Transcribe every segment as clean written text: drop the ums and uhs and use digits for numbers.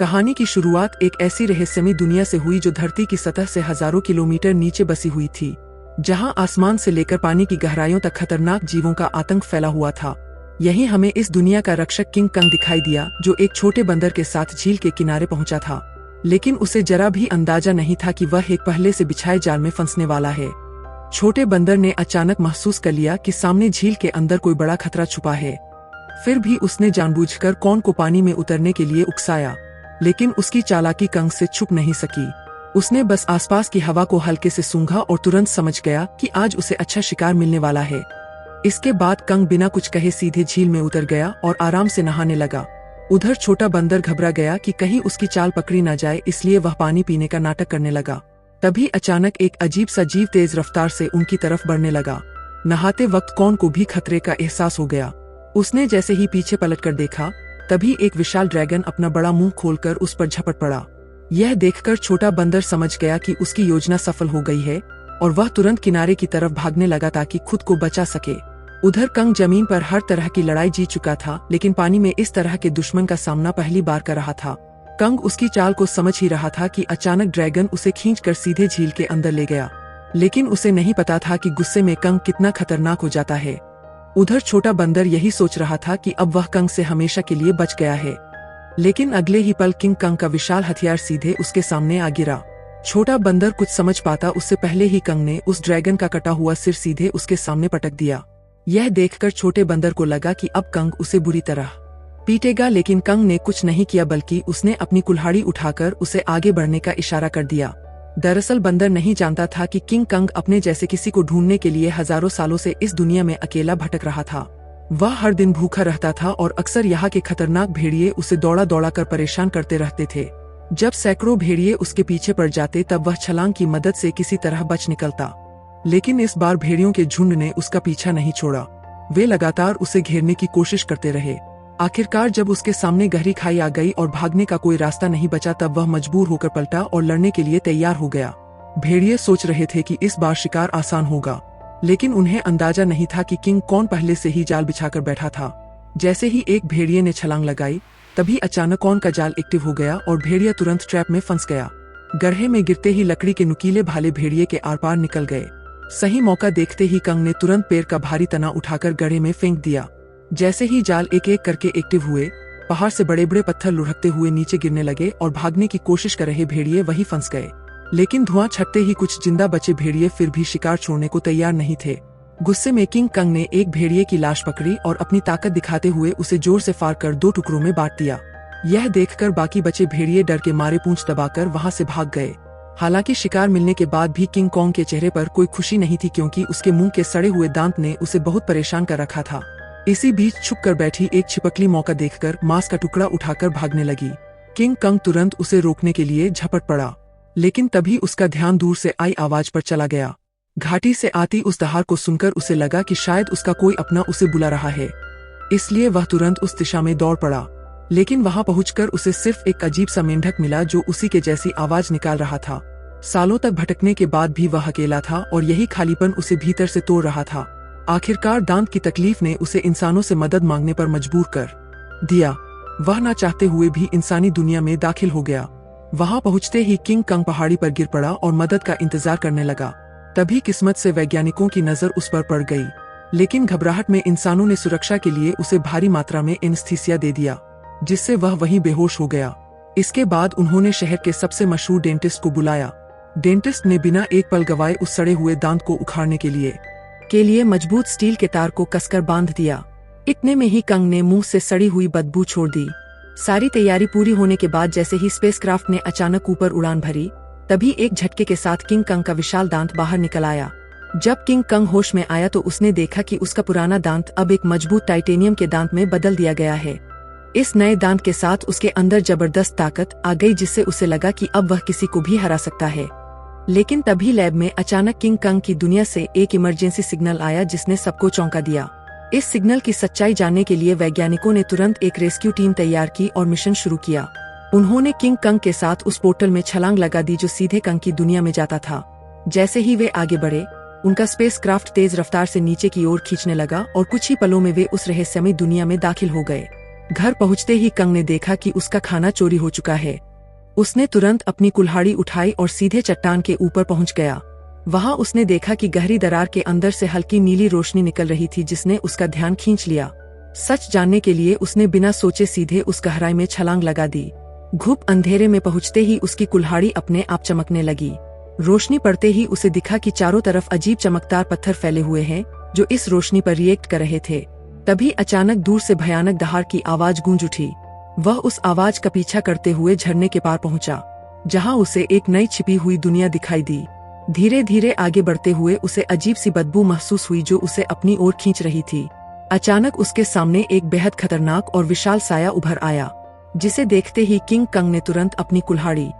कहानी की शुरुआत एक ऐसी रहस्यमयी दुनिया से हुई जो धरती की सतह से हजारों किलोमीटर नीचे बसी हुई थी, जहां आसमान से लेकर पानी की गहराइयों तक खतरनाक जीवों का आतंक फैला हुआ था। यहीं हमें इस दुनिया का रक्षक किंग कंग दिखाई दिया, जो एक छोटे बंदर के साथ झील के किनारे पहुंचा था। लेकिन उसे जरा भी अंदाजा नहीं था कि वह एक पहले से बिछाए जाल में फंसने वाला है। छोटे बंदर ने अचानक महसूस कर लिया कि सामने झील के अंदर कोई बड़ा खतरा छुपा है। फिर भी उसने जानबूझकर कॉर्न को पानी में उतरने के लिए उकसाया, लेकिन उसकी चालाकी कंग से छुप नहीं सकी। उसने बस आसपास की हवा को हल्के से सूंघा और तुरंत समझ गया कि आज उसे अच्छा शिकार मिलने वाला है। इसके बाद कंग बिना कुछ कहे सीधे झील में उतर गया और आराम से नहाने लगा। उधर छोटा बंदर घबरा गया कि कहीं उसकी चाल पकड़ी न जाए, इसलिए वह पानी पीने का नाटक करने लगा। तभी अचानक एक अजीब सा जीव तेज रफ्तार से उनकी तरफ बढ़ने लगा। नहाते वक्त कॉर्न को भी खतरे का एहसास हो गया। उसने जैसे ही पीछे पलटकर देखा, तभी एक विशाल ड्रैगन अपना बड़ा मुंह खोलकर उस पर झपट पड़ा। यह देखकर छोटा बंदर समझ गया कि उसकी योजना सफल हो गई है और वह तुरंत किनारे की तरफ भागने लगा ताकि खुद को बचा सके। उधर कंग जमीन पर हर तरह की लड़ाई जीत चुका था, लेकिन पानी में इस तरह के दुश्मन का सामना पहली बार कर रहा था। कंग उसकी चाल को समझ ही रहा था कि अचानक ड्रैगन उसे खींचकर सीधे झील के अंदर ले गया। लेकिन उसे नहीं पता था कि गुस्से में कंग कितना खतरनाक हो जाता है। उधर छोटा बंदर यही सोच रहा था कि अब वह कंग से हमेशा के लिए बच गया है। लेकिन अगले ही पल किंग कंग का विशाल हथियार सीधे उसके सामने आ गिरा। छोटा बंदर कुछ समझ पाता उससे पहले ही कंग ने उस ड्रैगन का कटा हुआ सिर सीधे उसके सामने पटक दिया। यह देखकर छोटे बंदर को लगा कि अब कंग उसे बुरी तरह पीटेगा, लेकिन कंग ने कुछ नहीं किया, बल्कि उसने अपनी कुल्हाड़ी उठाकर उसे आगे बढ़ने का इशारा कर दिया। दरअसल बंदर नहीं जानता था कि किंग कंग अपने जैसे किसी को ढूंढने के लिए हजारों सालों से इस दुनिया में अकेला भटक रहा था। वह हर दिन भूखा रहता था और अक्सर यहाँ के खतरनाक भेड़िए उसे दौड़ा दौड़ा कर परेशान करते रहते थे। जब सैकड़ों भेड़िए उसके पीछे पड़ जाते, तब वह छलांग की मदद से किसी तरह बच निकलता। लेकिन इस बार भेड़ियों के झुंड ने उसका पीछा नहीं छोड़ा। वे लगातार उसे घेरने की कोशिश करते रहे। आखिरकार जब उसके सामने गहरी खाई आ गई और भागने का कोई रास्ता नहीं बचा, तब वह मजबूर होकर पलटा और लड़ने के लिए तैयार हो गया। भेड़िए सोच रहे थे कि इस बार शिकार आसान होगा, लेकिन उन्हें अंदाजा नहीं था कि किंग कॉर्न पहले से ही जाल बिछाकर बैठा था। जैसे ही एक भेड़िए ने छलांग लगाई, तभी अचानक कॉर्न का जाल एक्टिव हो गया और भेड़िया तुरंत ट्रैप में फंस गया। गड्ढे में गिरते ही लकड़ी के नुकीले भाले भेड़िए के आर पार निकल गए। सही मौका देखते ही कंग ने तुरंत पेड़ का भारी तना उठाकर गड्ढे में फेंक दिया। जैसे ही जाल एक एक करके एक्टिव हुए, पहाड़ से बड़े बड़े पत्थर लुढ़कते हुए नीचे गिरने लगे और भागने की कोशिश कर रहे भेड़िए वहीं फंस गए। लेकिन धुआं छटते ही कुछ जिंदा बचे भेड़िए फिर भी शिकार छोड़ने को तैयार नहीं थे। गुस्से में किंग कंग ने एक भेड़िए की लाश पकड़ी और अपनी ताकत दिखाते हुए उसे जोर से फाड़ कर 2 टुकड़ों में बांट दिया। यह देखकर बाकी बचे भेड़िए डर के मारे पूंछ दबाकर वहां से भाग गए। हालांकि शिकार मिलने के बाद भी किंग कॉन्ग के चेहरे पर कोई खुशी नहीं थी, क्योंकि उसके मुंह के सड़े हुए दांत ने उसे बहुत परेशान कर रखा था। इसी बीच छुप कर बैठी एक छिपकली मौका देखकर मांस का टुकड़ा उठाकर भागने लगी। किंग कंग तुरंत उसे रोकने के लिए झपट पड़ा, लेकिन तभी उसका ध्यान दूर से आई आवाज पर चला गया। घाटी से आती उस दहाड़ को सुनकर उसे लगा कि शायद उसका कोई अपना उसे बुला रहा है, इसलिए वह तुरंत उस दिशा में दौड़ पड़ा। लेकिन वहां पहुंचकर उसे सिर्फ एक अजीब सा मेंढक मिला जो उसी के जैसी आवाज निकाल रहा था। सालों तक भटकने के बाद भी वह अकेला था और यही खालीपन उसे भीतर से तोड़ रहा था। आखिरकार दांत की तकलीफ ने उसे इंसानों से मदद मांगने पर मजबूर कर दिया। वह ना चाहते हुए भी इंसानी दुनिया में दाखिल हो गया। वहां पहुंचते ही किंग कंग पहाड़ी पर गिर पड़ा और मदद का इंतजार करने लगा। तभी किस्मत से वैज्ञानिकों की नजर उस पर पड़ गई, लेकिन घबराहट में इंसानों ने सुरक्षा के लिए उसे भारी मात्रा में एनेस्थीसिया दे दिया, जिससे वह वहीं बेहोश हो गया। इसके बाद उन्होंने शहर के सबसे मशहूर डेंटिस्ट को बुलाया। डेंटिस्ट ने बिना एक पल गवाए उस सड़े हुए दांत को उखाड़ने के लिए मजबूत स्टील के तार को कसकर बांध दिया। इतने में ही कंग ने मुंह से सड़ी हुई बदबू छोड़ दी। सारी तैयारी पूरी होने के बाद जैसे ही स्पेसक्राफ्ट ने अचानक ऊपर उड़ान भरी, तभी एक झटके के साथ किंग कंग का विशाल दांत बाहर निकल आया। जब किंग कंग होश में आया तो उसने देखा कि उसका पुराना दांत अब एक मजबूत टाइटेनियम के दांत में बदल दिया गया है। इस नए दांत के साथ उसके अंदर जबरदस्त ताकत आ गई, जिससे उसे लगा कि अब वह किसी को भी हरा सकता है। लेकिन तभी लैब में अचानक किंग कंग की दुनिया से एक इमरजेंसी सिग्नल आया, जिसने सबको चौंका दिया। इस सिग्नल की सच्चाई जानने के लिए वैज्ञानिकों ने तुरंत एक रेस्क्यू टीम तैयार की और मिशन शुरू किया। उन्होंने किंग कंग के साथ उस पोर्टल में छलांग लगा दी जो सीधे कंग की दुनिया में जाता था। जैसे ही वे आगे बढ़े, उनका स्पेसक्राफ्ट तेज रफ्तार से नीचे की ओर खींचने लगा और कुछ ही पलों में वे उस रहस्यमयी दुनिया में दाखिल हो गए। घर पहुंचते ही कंग ने देखा कि उसका खाना चोरी हो चुका है। उसने तुरंत अपनी कुल्हाड़ी उठाई और सीधे चट्टान के ऊपर पहुंच गया। वहां उसने देखा कि गहरी दरार के अंदर से हल्की नीली रोशनी निकल रही थी, जिसने उसका ध्यान खींच लिया। सच जानने के लिए उसने बिना सोचे सीधे उस गहराई में छलांग लगा दी। घुप अंधेरे में पहुंचते ही उसकी कुल्हाड़ी अपने आप चमकने लगी। रोशनी पड़ते ही उसे दिखा कि चारों तरफ अजीब चमकदार पत्थर फैले हुए हैं, जो इस रोशनी पर रिएक्ट कर रहे थे। तभी अचानक दूर से भयानक दहाड़ की आवाज गूंज उठी। वह उस आवाज का पीछा करते हुए झरने के पार पहुंचा, जहां उसे एक नई छिपी हुई दुनिया दिखाई दी। धीरे धीरे आगे बढ़ते हुए उसे अजीब सी बदबू महसूस हुई, जो उसे अपनी ओर खींच रही थी। अचानक उसके सामने एक बेहद खतरनाक और विशाल साया उभर आया, जिसे देखते ही किंग कंग ने तुरंत अपनी कुल्हाड़ी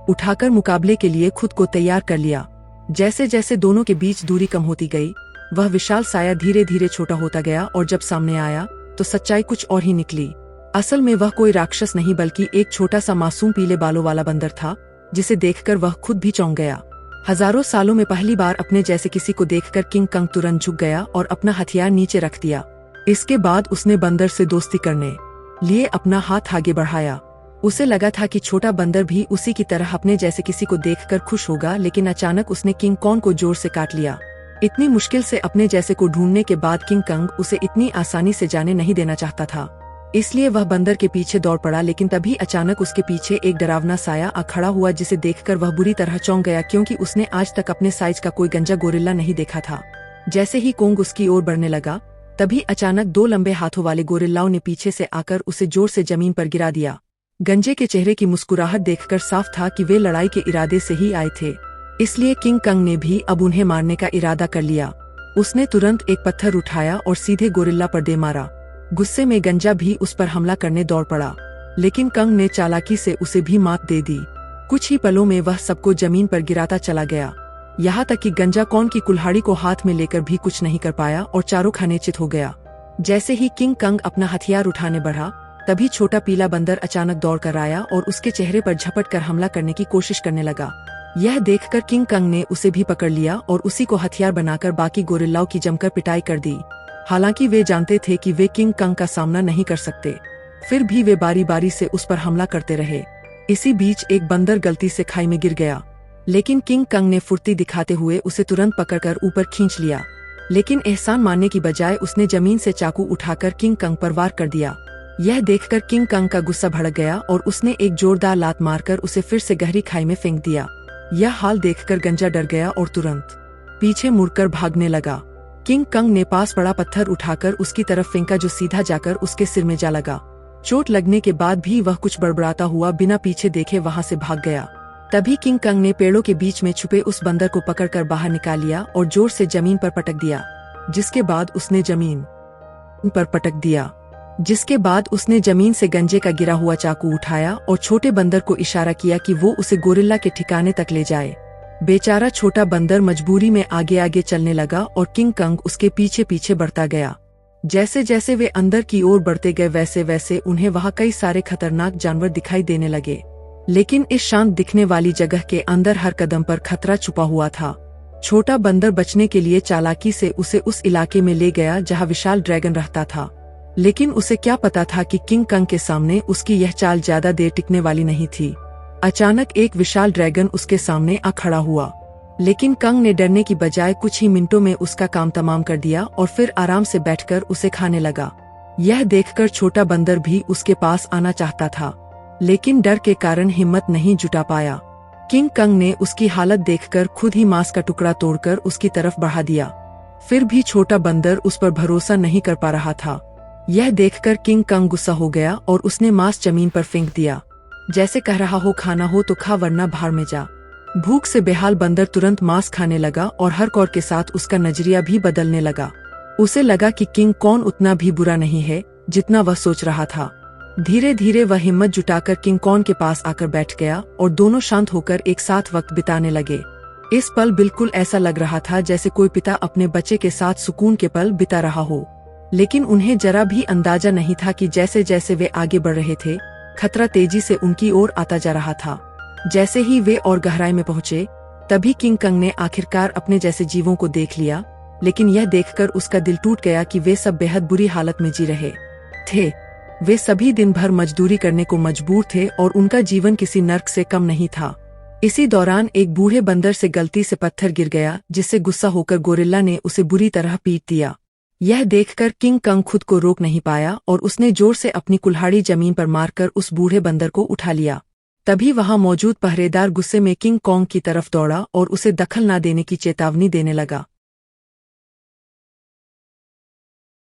उठाकर मुकाबले के लिए खुद को तैयार कर लिया। जैसे जैसे दोनों के बीच दूरी कम होती गई, वह विशाल साया धीरे धीरे छोटा होता गया और जब सामने आया तो सच्चाई कुछ और ही निकली। असल में वह कोई राक्षस नहीं बल्कि एक छोटा सा मासूम पीले बालों वाला बंदर था, जिसे देखकर वह खुद भी चौंक गया। हजारों सालों में पहली बार अपने जैसे किसी को देखकर किंग कंग तुरंत झुक गया और अपना हथियार नीचे रख दिया। इसके बाद उसने बंदर से दोस्ती करने लिए अपना हाथ आगे बढ़ाया। उसे लगा था कि छोटा बंदर भी उसी की तरह अपने जैसे किसी को देखकर खुश होगा, लेकिन अचानक उसने किंग कॉन्ग को जोर से काट लिया। इतनी मुश्किल से अपने जैसे को ढूंढने के बाद किंग कंग उसे इतनी आसानी से जाने नहीं देना चाहता था, इसलिए वह बंदर के पीछे दौड़ पड़ा। लेकिन तभी अचानक उसके पीछे एक डरावना साया आ खड़ा हुआ, जिसे देखकर वह बुरी तरह चौंक गया, क्योंकि उसने आज तक अपने साइज का कोई गंजा गोरिल्ला नहीं देखा था। जैसे ही कोंग उसकी ओर बढ़ने लगा, तभी अचानक दो लंबे हाथों वाले गोरिल्लाओं ने पीछे से आकर उसे जोर से जमीन पर गिरा दिया। गंजे के चेहरे की मुस्कुराहट देखकर साफ था कि वे लड़ाई के इरादे से ही आए थे, इसलिए किंग कंग ने भी अब उन्हें मारने का इरादा कर लिया। उसने तुरंत एक पत्थर उठाया और सीधे गोरिल्ला पर दे मारा। गुस्से में गंजा भी उस पर हमला करने दौड़ पड़ा, लेकिन कंग ने चालाकी से उसे भी मात दे दी। कुछ ही पलों में वह सबको जमीन पर गिराता चला गया, यहाँ तक कि गंजा कौन की कुल्हाड़ी को हाथ में लेकर भी कुछ नहीं कर पाया और चारों खाने चित हो गया। जैसे ही किंग कंग अपना हथियार उठाने बढ़ा, तभी छोटा पीला बंदर अचानक दौड़ कर आया और उसके चेहरे पर झपट कर हमला करने की कोशिश करने लगा। यह देखकर किंग कंग ने उसे भी पकड़ लिया और उसी को हथियार बनाकर बाकी गोरिल्लाओं की जमकर पिटाई कर दी। हालांकि वे जानते थे कि वे किंग कंग का सामना नहीं कर सकते, फिर भी वे बारी बारी से उस पर हमला करते रहे। इसी बीच एक बंदर गलती से खाई में गिर गया, लेकिन किंग कंग ने फुर्ती दिखाते हुए उसे तुरंत पकड़कर ऊपर खींच लिया। लेकिन एहसान मानने की बजाय उसने जमीन से चाकू उठाकर किंग कंग पर वार कर दिया। यह देखकर किंग कंग का गुस्सा भड़क गया और उसने एक जोरदार लात मारकर उसे फिर से गहरी खाई में फेंक दिया। यह हाल देखकर गंजा डर गया और तुरंत पीछे मुड़कर भागने लगा। किंग कंग ने पास पड़ा पत्थर उठाकर उसकी तरफ फेंका, जो सीधा जाकर उसके सिर में जा लगा। चोट लगने के बाद भी वह कुछ बड़बड़ाता हुआ बिना पीछे देखे वहां से भाग गया। तभी किंग कंग ने पेड़ों के बीच में छुपे उस बंदर को पकड़कर बाहर निकाल लिया और जोर से जमीन पर पटक दिया, जिसके बाद उसने जमीन से गंजे का गिरा हुआ चाकू उठाया और छोटे बंदर को इशारा किया कि वो उसे गोरिल्ला के ठिकाने तक ले जाए। बेचारा छोटा बंदर मजबूरी में आगे आगे चलने लगा और किंग कंग उसके पीछे पीछे बढ़ता गया। जैसे जैसे वे अंदर की ओर बढ़ते गए, वैसे वैसे उन्हें वहां कई सारे खतरनाक जानवर दिखाई देने लगे। लेकिन इस शांत दिखने वाली जगह के अंदर हर कदम पर खतरा छुपा हुआ था। छोटा बंदर बचने के लिए चालाकी से उसे उस इलाके में ले गया जहां विशाल ड्रैगन रहता था। लेकिन उसे क्या पता था कि किंग कंग के सामने उसकी यह चाल ज्यादा देर टिकने वाली नहीं थी। अचानक एक विशाल ड्रैगन उसके सामने आ खड़ा हुआ, लेकिन कंग ने डरने की बजाय कुछ ही मिनटों में उसका काम तमाम कर दिया और फिर आराम से बैठकर उसे खाने लगा। यह देखकर छोटा बंदर भी उसके पास आना चाहता था, लेकिन डर के कारण हिम्मत नहीं जुटा पाया। किंग कंग ने उसकी हालत देखकर खुद ही मांस का टुकड़ा तोड़कर उसकी तरफ बढ़ा दिया। फिर भी छोटा बंदर उस पर भरोसा नहीं कर पा रहा था। यह देखकर किंग कंग गुस्सा हो गया और उसने मांस जमीन पर फेंक दिया, जैसे कह रहा हो खाना हो तो खा वरना भाड़ में जा। भूख से बेहाल बंदर तुरंत मांस खाने लगा और हर कौर के साथ उसका नजरिया भी बदलने लगा। उसे लगा कि किंग कॉन्ग उतना भी बुरा नहीं है जितना वह सोच रहा था। धीरे धीरे वह हिम्मत जुटाकर किंग कॉन्ग के पास आकर बैठ गया और दोनों शांत होकर एक साथ वक्त बिताने लगे। इस पल बिल्कुल ऐसा लग रहा था जैसे कोई पिता अपने बच्चे के साथ सुकून के पल बिता रहा हो। लेकिन उन्हें जरा भी अंदाजा नहीं था कि जैसे जैसे वे आगे बढ़ रहे थे, खतरा तेजी से उनकी ओर आता जा रहा था। जैसे ही वे और गहराई में पहुंचे, तभी किंग कंग ने आखिरकार अपने जैसे जीवों को देख लिया। लेकिन यह देखकर उसका दिल टूट गया कि वे सब बेहद बुरी हालत में जी रहे थे। वे सभी दिन भर मजदूरी करने को मजबूर थे और उनका जीवन किसी नर्क से कम नहीं था। इसी दौरान एक बूढ़े बंदर से गलती से पत्थर गिर गया, जिससे गुस्सा होकर गोरिल्ला ने उसे बुरी तरह पीट दिया। यह देखकर किंग कंग खुद को रोक नहीं पाया और उसने जोर से अपनी कुल्हाड़ी जमीन पर मारकर उस बूढ़े बंदर को उठा लिया। तभी वहां मौजूद पहरेदार गुस्से में किंग कॉन्ग की तरफ दौड़ा और उसे दखल न देने की चेतावनी देने लगा।